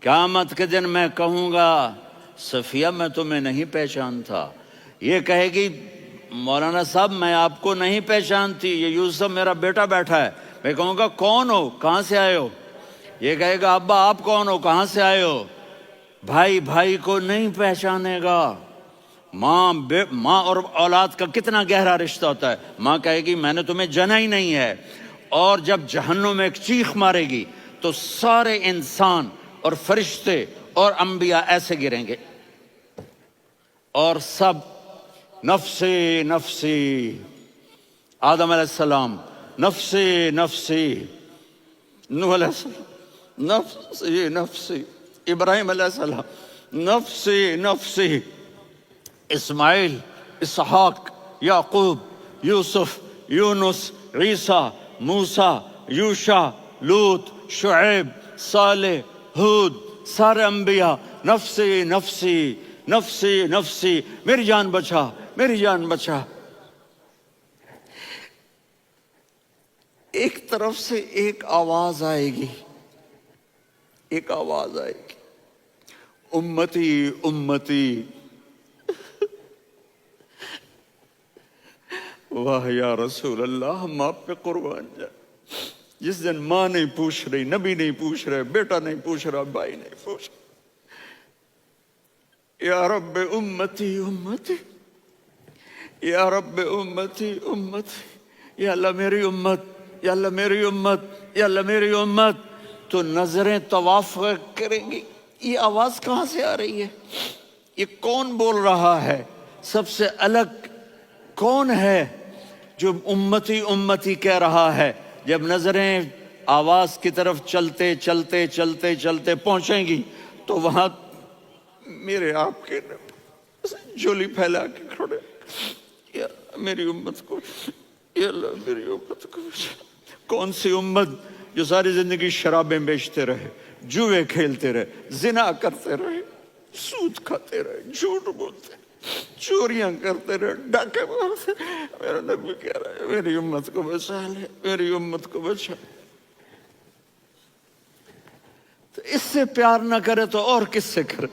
قیامت کے دن میں کہوں گا صفیہ میں تمہیں نہیں پہچانتا، یہ کہے گی مولانا صاحب میں آپ کو نہیں پہچانتی، یہ یوسف میرا بیٹا بیٹھا ہے۔ میں کہوں گا کون ہو، کہاں سے آئے ہو؟ یہ کہے گا ابا آپ کون ہو، کہاں سے آئے ہو؟ بھائی بھائی کو نہیں پہچانے گا۔ ماں اور اولاد کا کتنا گہرا رشتہ ہوتا ہے۔ ماں کہے گی میں نے تمہیں جنا ہی نہیں ہے، اور جب جہنم میں ایک چیخ مارے گی تو سارے انسان اور فرشتے اور انبیاء ایسے گریں گے، اور سب نفسی نفسی، آدم علیہ السلام نفسی نفسی، نوح علیہ السلام نفسی نفسی، ابراہیم علیہ السلام نفسی نفسی، اسماعیل، اسحاق، یعقوب، یوسف، یونس، عیسیٰ، موسیٰ، یوشع، لوط، شعیب، صالح، ہود، سارے انبیاء نفسی نفسی نفسی نفسی، میری جان بچا میری جان بچا۔ ایک طرف سے ایک آواز آئے گی، ایک آواز آئے گی، امتی امتی۔ واہ یا رسول اللہ، ہم آپ پہ قربان جائیں۔ جس دن ماں نہیں پوچھ رہی، نبی نہیں پوچھ رہے، بیٹا نہیں پوچھ رہا، بھائی نہیں پوچھ رہا، یا رب امتی امتی، یا رب امتی امتی، یا اللہ میری امت، یا اللہ میری امت، یا اللہ میری امت۔ تو نظریں طواف کریں گی، یہ آواز کہاں سے آ رہی ہے؟ یہ کون بول رہا ہے؟ سب سے الگ کون ہے جو امتی امتی کہہ رہا ہے؟ جب نظریں آواز کی طرف چلتے چلتے چلتے چلتے پہنچیں گی تو وہاں میرے آپ کے جھولی پھیلا کے کھڑے، یا میری امت کو، یا اللہ میری امت کو۔ کون سی امت جو ساری زندگی شرابیں بیچتے رہے، جوئے کھیلتے رہے، زنا کرتے رہے، سود کھاتے رہے، جھوٹ بولتے، چوریاں کرتے رہے، ڈاکے مارتے۔ میرا نبی کہہ رہا ہے میری امت کو بچا لے، میری امت کو بچا۔ تو اس سے پیار نہ کرے تو اور کس سے کرے؟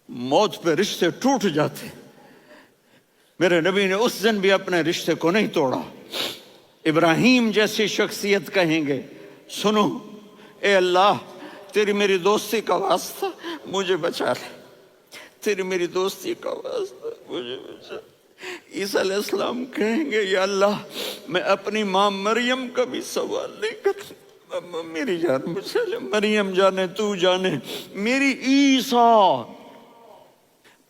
موت پہ رشتے ٹوٹ جاتے، میرے نبی نے اس دن بھی اپنے رشتے کو نہیں توڑا۔ ابراہیم جیسی شخصیت کہیں گے سنو اے اللہ تیری میری دوستی کا واسطہ مجھے بچا لے، تیری میری دوستی کا واسطہ مجھے بچا۔ عیسیٰ علیہ السلام کہیں گے یا اللہ میں اپنی ماں مریم کا بھی سوال نہیں کرتا، میری جان بچا لے، مریم جانے تو جانے میری عیسیٰ۔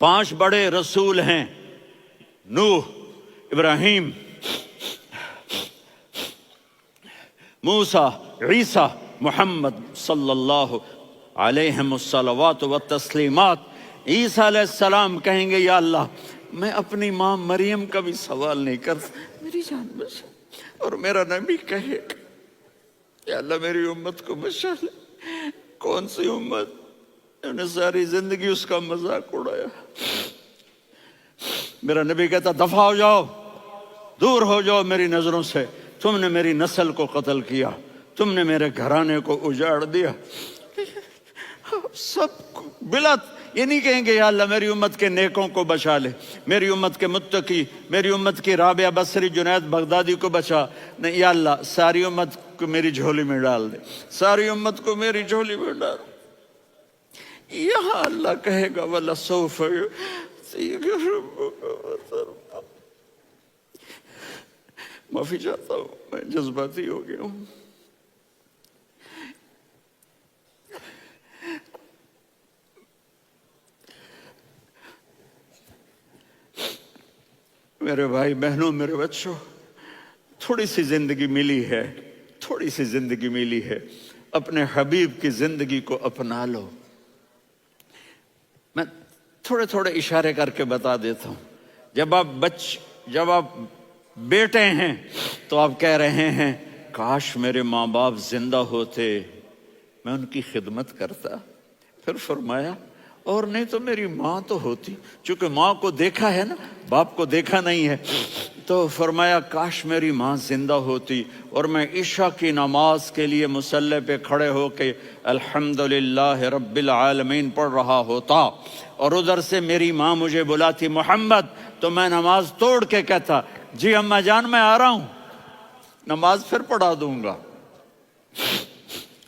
5 بڑے رسول ہیں، نوح، ابراہیم، موسیٰ، عیسیٰ، محمد صلی اللہ علیہ الصلوات والتسلیمات۔ عیسیٰ علیہ السلام کہیں گے یا اللہ میں اپنی ماں مریم کا بھی سوال نہیں کرتا، میری جان بچا۔ اور میرا نبی کہے یا اللہ میری امت کو بچا لے۔ کون سی امت؟ انہوں نے ساری زندگی اس کا مذاق اڑایا۔ میرا نبی کہتا دفع ہو جاؤ، دور ہو جاؤ میری نظروں سے، تم نے میری نسل کو قتل کیا، تم نے میرے گھرانے کو اجاڑ دیا۔ سب بلا یہ نہیں کہیں گے یا اللہ میری امت کے نیکوں کو بچا لے، میری امت کے متقی، میری امت کی رابعہ بصری، جنید بغدادی کو بچا، نہیں یا اللہ ساری امت کو میری جھولی میں ڈال دے، ساری امت کو میری جھولی میں ڈال۔ یہاں اللہ کہے گا وَلَسَوْفَ يُعْطِيكَ رَبُّكَ فَتَرْضَىٰ۔ معافی چاہتا ہوں میں جذباتی ہو گیا ہوں۔ میرے بھائی بہنوں، میرے بچوں، تھوڑی سی زندگی ملی ہے، تھوڑی سی زندگی ملی ہے، اپنے حبیب کی زندگی کو اپنا لو۔ میں تھوڑے تھوڑے اشارے کر کے بتا دیتا ہوں۔ جب آپ بیٹے ہیں تو آپ کہہ رہے ہیں کاش میرے ماں باپ زندہ ہوتے، میں ان کی خدمت کرتا۔ پھر فرمایا اور نہیں تو میری ماں تو ہوتی، چونکہ ماں کو دیکھا ہے نا، باپ کو دیکھا نہیں ہے، تو فرمایا کاش میری ماں زندہ ہوتی اور میں عشاء کی نماز کے لیے مصلی پہ کھڑے ہو کے الحمدللہ رب العالمین پڑھ رہا ہوتا، اور ادھر سے میری ماں مجھے بلاتی محمد، تو میں نماز توڑ کے کہتا جی اماں جان میں آ رہا ہوں، نماز پھر پڑھا دوں گا۔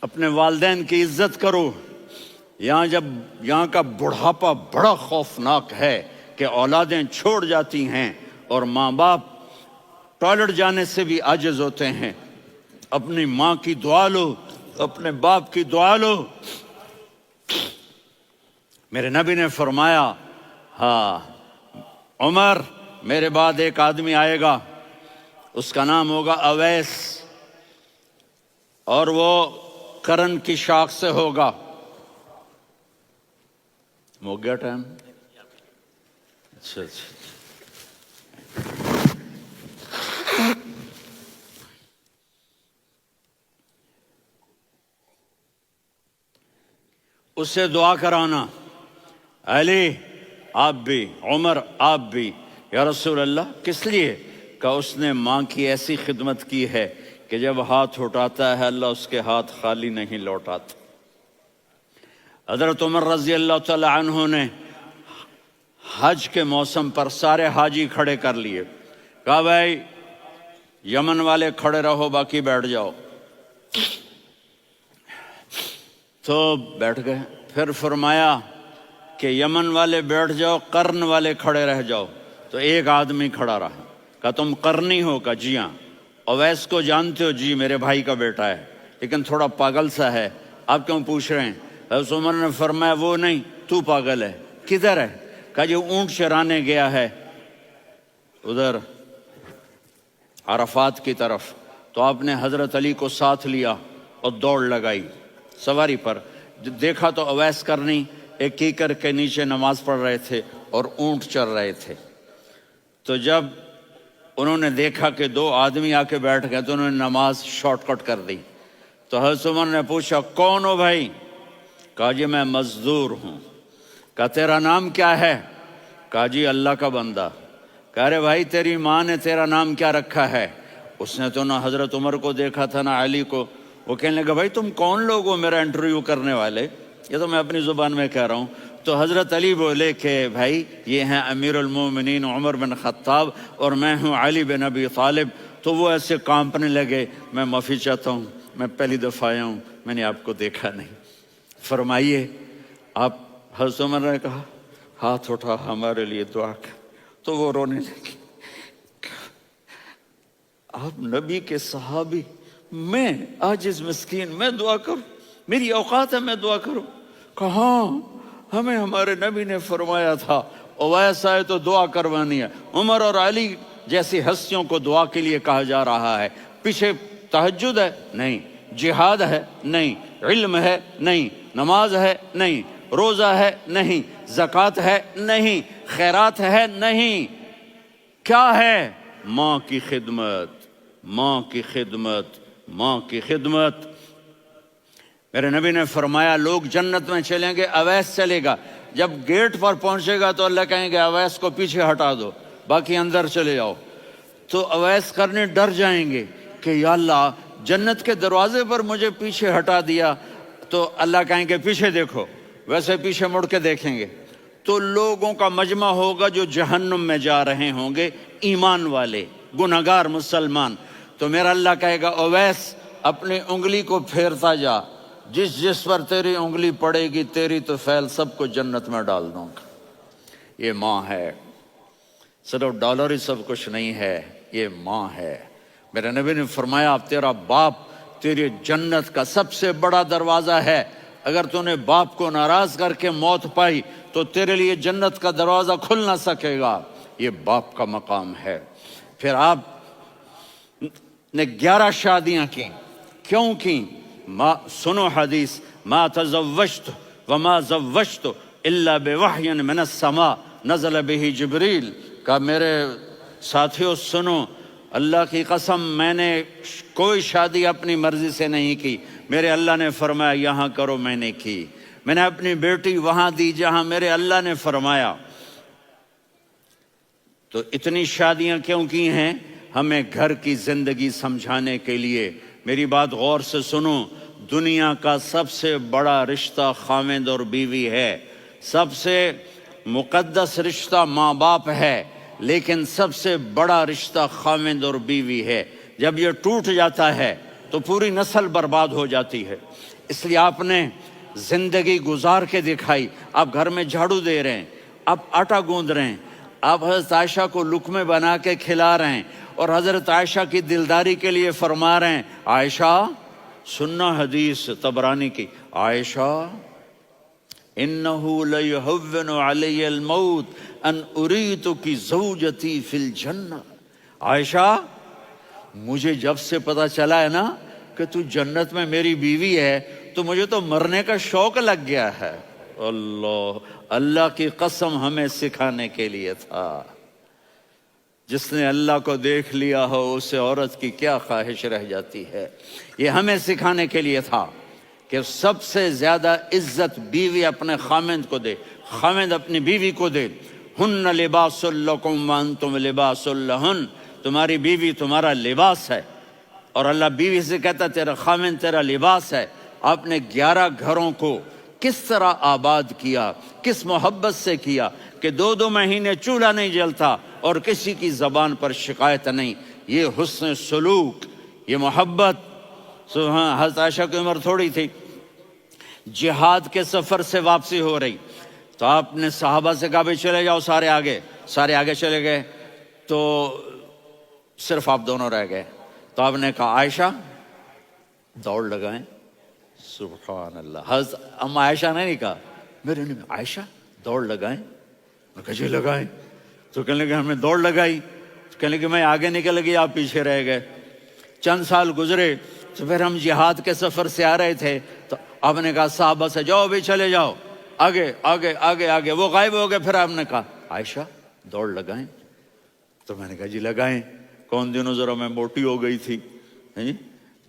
اپنے والدین کی عزت کرو۔ یہاں کا بڑھاپا بڑا خوفناک ہے کہ اولادیں چھوڑ جاتی ہیں اور ماں باپ ٹوائلٹ جانے سے بھی عاجز ہوتے ہیں۔ اپنی ماں کی دعا لو، اپنے باپ کی دعا لو۔ میرے نبی نے فرمایا ہاں عمر میرے بعد ایک آدمی آئے گا، اس کا نام ہوگا اویس، اور وہ کرن کی شاخ سے ہوگا۔ ہو گیا ٹائم؟ اچھا اس سے دعا کرانا، علی آپ بھی، عمر آپ بھی، یا رسول اللہ کس لیے؟ کہ اس نے ماں کی ایسی خدمت کی ہے کہ جب ہاتھ اٹھاتا ہے اللہ اس کے ہاتھ خالی نہیں لوٹاتا۔ حضرت عمر رضی اللہ تعالی عنہ نے حج کے موسم پر سارے حاجی کھڑے کر لیے، کہا بھائی یمن والے کھڑے رہو باقی بیٹھ جاؤ، تو بیٹھ گئے۔ پھر فرمایا کہ یمن والے بیٹھ جاؤ، قرن والے کھڑے رہ جاؤ، تو ایک آدمی کھڑا رہا، کہا تم قرنی ہو؟ کہا جی ہاں۔ اویس کو جانتے ہو؟ جی میرے بھائی کا بیٹا ہے لیکن تھوڑا پاگل سا ہے، آپ کیوں پوچھ رہے ہیں؟ حضرت عمر نے فرمایا وہ نہیں تو پاگل ہے، کدھر ہے؟ کہا جی اونٹ چرانے گیا ہے ادھر عرفات کی طرف، تو آپ نے حضرت علی کو ساتھ لیا اور دوڑ لگائی سواری پر، دیکھا تو اویس کرنی ایک کیکر کے نیچے نماز پڑھ رہے تھے اور اونٹ چر رہے تھے۔ تو جب انہوں نے دیکھا کہ دو آدمی آ کے بیٹھ گئے تو انہوں نے نماز شارٹ کٹ کر دی۔ تو حضرت عمر نے پوچھا کون ہو بھائی؟ کہا جی میں مزدور ہوں۔ کہا تیرا نام کیا ہے؟ کہا جی اللہ کا بندہ۔ کہا رے بھائی تیری ماں نے تیرا نام کیا رکھا ہے؟ اس نے تو نہ حضرت عمر کو دیکھا تھا نہ علی کو۔ وہ کہنے لگا بھائی تم کون لوگ ہو میرا انٹرویو کرنے والے؟ یہ تو میں اپنی زبان میں کہہ رہا ہوں۔ تو حضرت علی بولے کہ بھائی یہ ہیں امیر المومنین عمر بن خطاب اور میں ہوں علی بن ابی طالب۔ تو وہ ایسے کانپنے لگے، میں معافی چاہتا ہوں، میں پہلی دفعہ آیا ہوں، میں نے آپ کو دیکھا نہیں، فرمائیے آپ۔ حضرت عمر نے کہا ہاتھ اٹھا ہمارے لیے دعا کر، تو وہ رونے لگی۔ آپ نبی کے صحابی، میں عاجز مسکین میں دعا کروں؟ میری اوقات ہے میں دعا کروں؟ کہاں ہمیں ہمارے نبی نے فرمایا تھا اویس آئے تو دعا کروانی ہے۔ عمر اور علی جیسی ہستیوں کو دعا کے لیے کہا جا رہا ہے۔ پیچھے تہجد ہے؟ نہیں۔ جہاد ہے؟ نہیں۔ علم ہے؟ نہیں۔ نماز ہے؟ نہیں۔ روزہ ہے؟ نہیں۔ زکوٰۃ ہے؟ نہیں۔ خیرات ہے؟ نہیں۔ کیا ہے؟ ماں کی خدمت، ماں کی خدمت، ماں کی خدمت۔ میرے نبی نے فرمایا لوگ جنت میں چلیں گے، اویس چلے گا، جب گیٹ پر پہنچے گا تو اللہ کہیں گے اویس کو پیچھے ہٹا دو، باقی اندر چلے جاؤ۔ تو اویس کرنے ڈر جائیں گے کہ یا اللہ جنت کے دروازے پر مجھے پیچھے ہٹا دیا، تو اللہ کہیں گے پیچھے دیکھو، ویسے پیچھے مڑ کے دیکھیں گے تو لوگوں کا مجمع ہوگا جو جہنم میں جا رہے ہوں گے، ایمان والے، گنہگار مسلمان۔ تو میرا اللہ کہے گا اویس اپنی انگلی کو پھیرتا جا، جس جس پر تیری انگلی پڑے گی تیری تو فیل سب کو جنت میں ڈال دوں گا۔ یہ ماں ہے، صرف ڈالر ہی سب کچھ نہیں ہے، یہ ماں ہے۔ میرے نبی نے فرمایا اب تیرا باپ تیری جنت کا سب سے بڑا دروازہ ہے، اگر تو نے باپ کو ناراض کر کے موت پائی تو تیرے لیے جنت کا دروازہ کھل نہ سکے گا۔ یہ باپ کا مقام ہے۔ پھر آپ نے 11 شادیاں کی، کیوں کی؟ سنو حدیث، ما تزوجت وما زوجت الا بوحی من السماء نزل به جبریل۔ کہا میرے ساتھیوں سنو، اللہ کی قسم میں نے کوئی شادی اپنی مرضی سے نہیں کی، میرے اللہ نے فرمایا یہاں کرو، میں نے کی۔ میں نے اپنی بیٹی وہاں دی جہاں میرے اللہ نے فرمایا۔ تو اتنی شادیاں کیوں کی ہیں؟ ہمیں گھر کی زندگی سمجھانے کے لیے۔ میری بات غور سے سنو، دنیا کا سب سے بڑا رشتہ خاوند اور بیوی ہے، سب سے مقدس رشتہ ماں باپ ہے، لیکن سب سے بڑا رشتہ خاوند اور بیوی ہے۔ جب یہ ٹوٹ جاتا ہے تو پوری نسل برباد ہو جاتی ہے۔ اس لیے آپ نے زندگی گزار کے دکھائی۔ آپ گھر میں جھاڑو دے رہے ہیں، آپ آٹا گوندھ رہے ہیں، آپ حضرت عائشہ کو لقمے بنا کے کھلا رہے ہیں، اور حضرت عائشہ کی دلداری کے لیے فرما رہے ہیں، عائشہ سننا حدیث طبرانی کی، عائشہ انہو لیہون علی الموت ان اریتک زوجتی فی الجنہ۔ عائشہ مجھے جب سے پتا چلا ہے نا کہ تو جنت میں میری بیوی ہے تو مجھے تو مرنے کا شوق لگ گیا ہے۔ اللہ کی قسم ہمیں سکھانے کے لیے تھا۔ جس نے اللہ کو دیکھ لیا ہو اسے عورت کی کیا خواہش رہ جاتی ہے۔ یہ ہمیں سکھانے کے لیے تھا کہ سب سے زیادہ عزت بیوی اپنے خاوند کو دے، خاوند اپنی بیوی کو دے۔ ہن لباس لکم وانتم لباس لہن، تمہاری بیوی تمہارا لباس ہے، اور اللہ بیوی سے کہتا تیرا خاوند تیرا لباس ہے۔ آپ نے 11 گھروں کو کس طرح آباد کیا، کس محبت سے کیا کہ 2 مہینے چولہا نہیں جلتا اور کسی کی زبان پر شکایت نہیں۔ یہ حسن سلوک، یہ محبت۔ حضرت عائشہ کی عمر تھوڑی تھی، جہاد کے سفر سے واپسی ہو رہی، تو آپ نے صحابہ سے کہا بھی چلے جاؤ سارے آگے چلے گئے، تو صرف آپ دونوں رہ گئے۔ تو آپ نے کہا عائشہ دوڑ لگائیں۔ سبحان اللہ، حضرت اما عائشہ نے نہیں کہا، میرے نے عائشہ دوڑ لگائیں، میں کہا جی لگائیں۔ تو کہنے لگے ہمیں دوڑ لگائی، کہنے لگے میں آگے نکل گئی آپ پیچھے رہ گئے۔ چند سال گزرے تو پھر ہم جہاد کے سفر سے آ رہے تھے، تو آپ نے کہا صحابہ سے جاؤ بھی چلے جاؤ آگے آگے آگے آگے، وہ غائب ہو گئے۔ پھر آپ نے کہا عائشہ دوڑ لگائیں، تو میں نے کہا جی لگائیں۔ کون دنوں ذرا میں موٹی ہو گئی تھی،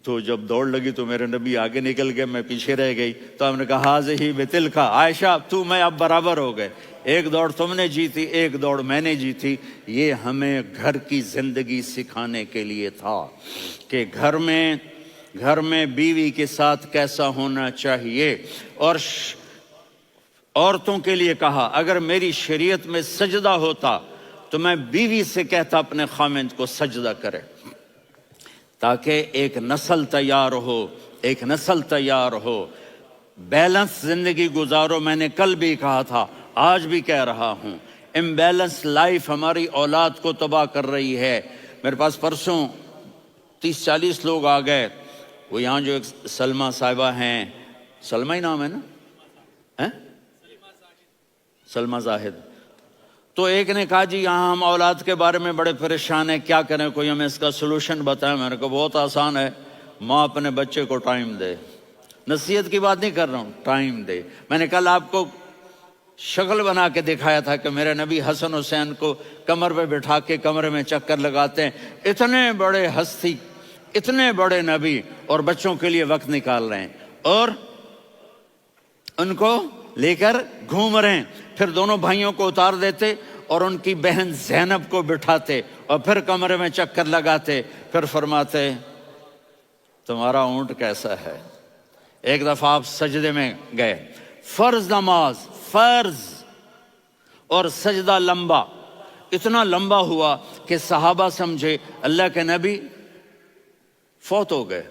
تو جب دوڑ لگی تو میرے نبی آگے نکل گئے، میں پیچھے رہ گئی۔ تو ہم نے کہا ہاذہ بتلک، عائشہ تو میں اب برابر ہو گئے، ایک دوڑ تم نے جیتی ایک دوڑ میں نے جیتی۔ یہ ہمیں گھر کی زندگی سکھانے کے لیے تھا کہ گھر میں بیوی کے ساتھ کیسا ہونا چاہیے۔ اور عورتوں کے لیے کہا اگر میری شریعت میں سجدہ ہوتا تو میں بیوی سے کہتا اپنے خاوند کو سجدہ کرے، تاکہ ایک نسل تیار ہو، بیلنس زندگی گزارو۔ میں نے کل بھی کہا تھا، آج بھی کہہ رہا ہوں، امبیلنس لائف ہماری اولاد کو تباہ کر رہی ہے۔ میرے پاس پرسوں 30-40 لوگ آ گئے، وہ یہاں جو ایک سلمہ صاحبہ ہیں، سلمہ ہی نام ہے نا، سلمہ زاہد، تو ایک نے کہا جی یہاں ہم اولاد کے بارے میں بڑے پریشان ہیں، کیا کریں، کوئی ہمیں اس کا سلوشن بتائیں۔ میں نے کہا بہت آسان ہے، ماں اپنے بچے کو ٹائم دے۔ نصیحت کی بات نہیں کر رہا ہوں، ٹائم دے۔ میں نے کل آپ کو شکل بنا کے دکھایا تھا کہ میرے نبی حسن حسین کو کمر پہ بٹھا کے کمرے میں چکر لگاتے ہیں۔ اتنے بڑے ہستی، اتنے بڑے نبی، اور بچوں کے لیے وقت نکال رہے ہیں اور ان کو لے کر گھوم رہے ہیں۔ پھر دونوں بھائیوں کو اتار دیتے اور ان کی بہن زینب کو بٹھاتے اور پھر کمرے میں چکر لگاتے، پھر فرماتے تمہارا اونٹ کیسا ہے۔ ایک دفعہ آپ سجدے میں گئے، فرض نماز، فرض، اور سجدہ لمبا، اتنا لمبا ہوا کہ صحابہ سمجھے اللہ کے نبی فوت ہو گئے۔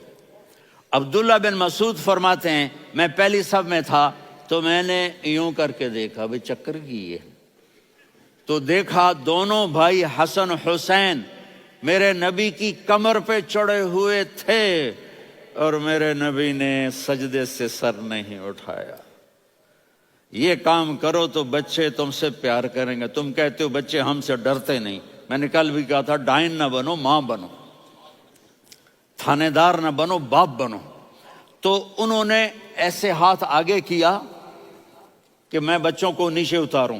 عبداللہ بن مسعود فرماتے ہیں میں پہلی صف میں تھا تو میں نے یوں کر کے دیکھا، بھئی چکر کی ہے، تو دیکھا دونوں بھائی حسن حسین میرے نبی کی کمر پہ چڑھے ہوئے تھے اور میرے نبی نے سجدے سے سر نہیں اٹھایا۔ یہ کام کرو تو بچے تم سے پیار کریں گے۔ تم کہتے ہو بچے ہم سے ڈرتے نہیں، میں نے کل بھی کہا تھا ڈائن نہ بنو، ماں بنو، تھانے دار نہ بنو، باپ بنو۔ تو انہوں نے ایسے ہاتھ آگے کیا کہ میں بچوں کو نیچے اتاروں،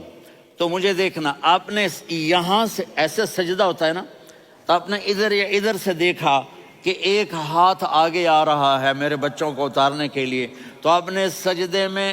تو مجھے دیکھنا، آپ نے یہاں سے ایسے سجدہ ہوتا ہے نا، تو آپ نے ادھر یا ادھر سے دیکھا کہ ایک ہاتھ آگے آ رہا ہے میرے بچوں کو اتارنے کے لیے، تو آپ نے سجدے میں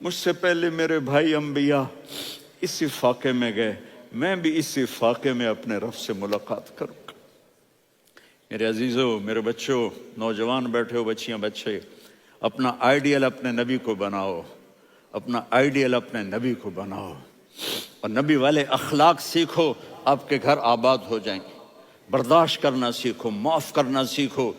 مجھ سے پہلے میرے بھائی انبیاء اسی فاقے میں گئے، میں بھی اسی فاقے میں اپنے رب سے ملاقات کروں گا۔ میرے عزیزوں، میرے بچوں، نوجوان بیٹھے ہو، بچیاں بچے، اپنا آئیڈیل اپنے نبی کو بناؤ، اپنا آئیڈیل اپنے نبی کو بناؤ، اور نبی والے اخلاق سیکھو، آپ کے گھر آباد ہو جائیں گے۔ برداشت کرنا سیکھو، معاف کرنا سیکھو،